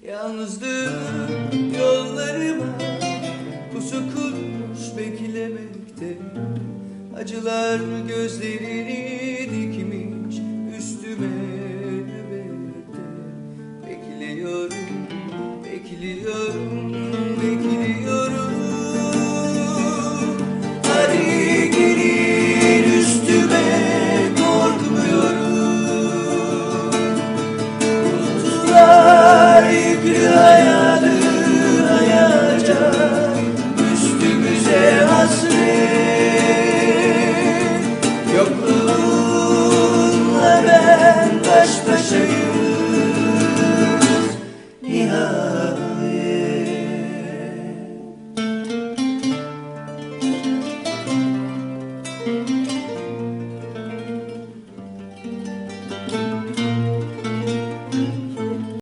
Yalnızlığım yollarıma pusu kurmuş beklemekte. Acılar gözlerini dikmiş üstüme nöbette. Bekliyorum, bekliyorum.